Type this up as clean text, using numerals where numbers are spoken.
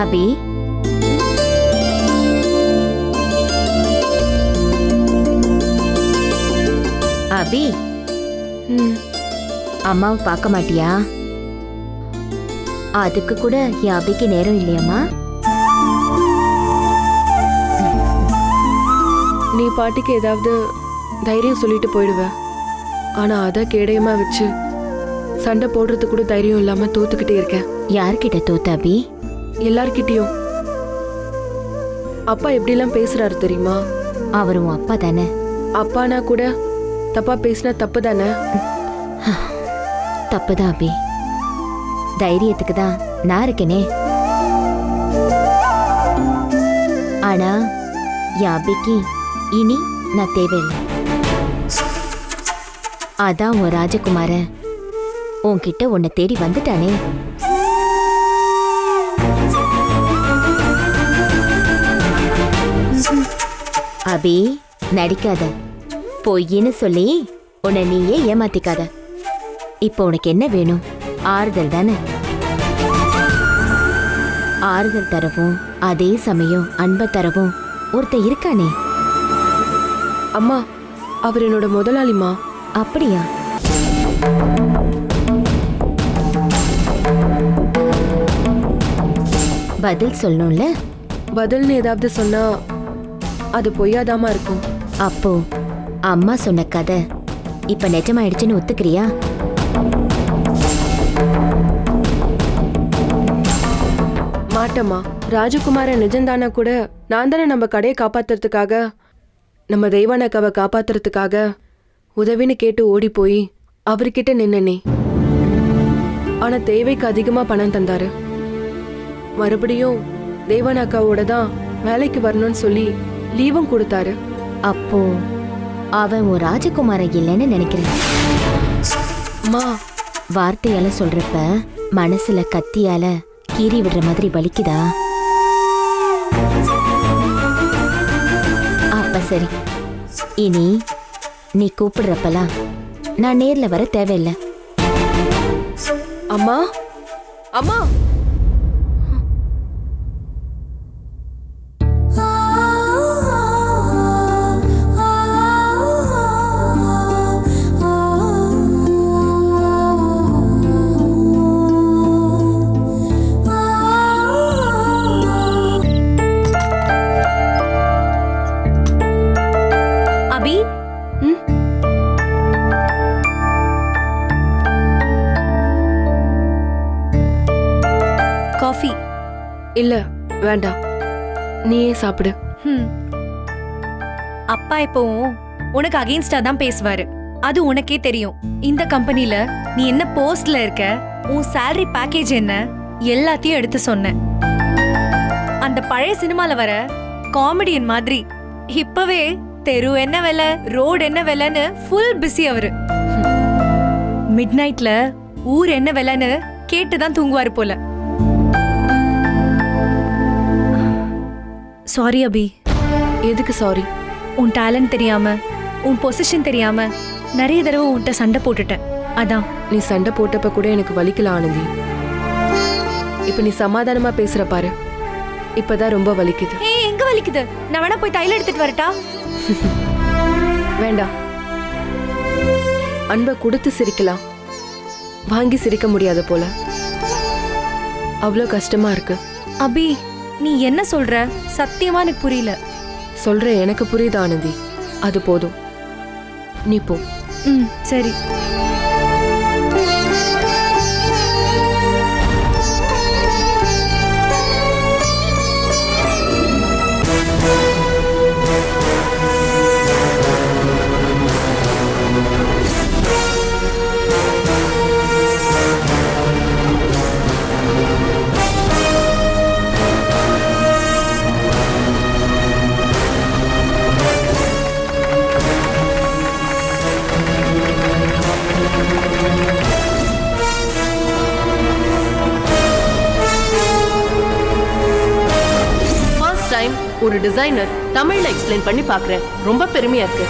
அபி, அபி, அம்மாவை பார்க்க மாட்டியா? அதுக்கு கூட என் அபிக்கு நேரம் இல்லையம்மா. நீ பாட்டிக்கு ஏதாவது தைரியம் சொல்லிட்டு போயிடுவ. ஆனா அத கேடயமா வச்சு சண்டை போடுறதுக்கு கூட தைரியம் இல்லாம தோத்துக்கிட்டே இருக்கேன். யார்கிட்ட தோத்த அபி? எல்லார்கிட்டயும். அப்பா எப்படிலாம் பேசுறாரு தெரியுமா? அவர் உன் அப்பா தானே? அப்பானா கூட தப்பா பேசினா தப்பு தானே? தப்புதான் அபி. தைரியத்துக்கு தான் நான் இருக்கேனே. ஆனா என் அபிக்கு இனி நான் தேவையில்லை. அதான் உன் ராஜகுமாரன் உன்கிட்ட உன்னை தேடி வந்துட்டானே. அபி, நடிக்காத. பொய்ன்னு சொல்லி உன்னை நீயே ஏமாத்திக்காத. இப்போ உனக்கு என்ன வேணும்? ஆறுதல் தானே? ஆறுதல் தரவும் அதே சமயம் அன்பை தரவும் ஒருத்தன் இருக்கானே. அம்மா, அவர் என்னோட முதலாளிமா. அப்படியா? பதில் சொல்லணும்ல. பதில்னு ஏதாவது சொன்னா அது பொய்யாதாமா இருக்கும். அப்போ அம்மா சொன்ன கதை இப்ப நிஜமாயிடுச்சுன்னு ஒத்துக்கிறியா? மாட்டம்மா. ராஜகுமார நிஜம்தானா கூட நான் தானே நம்ம கடையை காப்பாத்துறதுக்காக, நம்ம தெய்வானக்காவை காப்பாத்துறதுக்காக உதவின்னு கேட்டு ஓடி போய் அவர்கிட்ட நின்னனே. ஆனா தேவைக்கு அதிகமா பணம் தந்தாரு. மறுபடியும் தெய்வானக்காவோட தான் வேலைக்கு வரணும்னு சொல்லி லீவும் கொடுத்தாரு. அப்போ அவன் ஒரு ராஜகுமாரன் இல்லைன்னு நினைக்கிறேன். அம்மா, வார்த்தையால சொல்றப்ப மனசுல கத்தியால கீறி விடுற மாதிரி வலிக்குதா? அப்ப சரி, இனி நீ கூப்பிடுறப்பலாம் நான் நேர்ல வர தேவையில்லை. அம்மா, அம்மா. காஃபி இல்ல, வேண்டாம். நீயே சாப்பிடு. அப்பா எப்பவும் உனக்கு அகைன்ஸ்டா தான் பேசுவாரு. அது உனக்கே தெரியும். இந்த கம்பெனில நீ என்ன போஸ்ட்ல இருக்க, உன் salary பேக்கேஜ் என்ன, எல்லாத்தையும் எடுத்து சொன்னேன். அந்த பழைய சினிமால வர காமெடியன் மாதிரி இப்பவே தெரு என்ன விலை, ரோடு என்ன விலைன்னு ஃபுல் பிஸி அவரு. மிட் நைட்ல ஊர் என்ன விலைன்னு கேட்டுதான் தூங்குவாரு போல. சாரி அபி. எதுக்கு சாரி? உன் டேலண்ட் தெரியாம, உன் பொசிஷன் தெரியாம நிறைய தடவை உன்கிட்ட சண்டை போட்டுட்டேன். அதான். நீ சண்டை போட்டப்ப கூட எனக்கு வலிக்கல ஆனந்தி. இப்ப நீ சமாதானமா பேசுற பாரு, இப்பதான் ரொம்ப வலிக்குது. ஏய், எங்க வலிக்குது? நான் வேணா போய் தைலம் எடுத்துட்டு வரட்டா? வேண்டாம். அன்பை கொடுத்து சிரிக்கலாம், வாங்கி சிரிக்க முடியாத போல. அவ்வளோ கஷ்டமா இருக்கு. அபி, நீ என்ன சொல்ற? சத்தியமா எனக்கு புரியல. சொல்ற எனக்கு புரியுது ஆனந்தி. அது போதும், நீ போ. சரி. ஒரு டிசைனர் தமிழ்ல எக்ஸ்பிளைன் பண்ணி பாக்குறேன். ரொம்ப பெருமையா இருக்கு.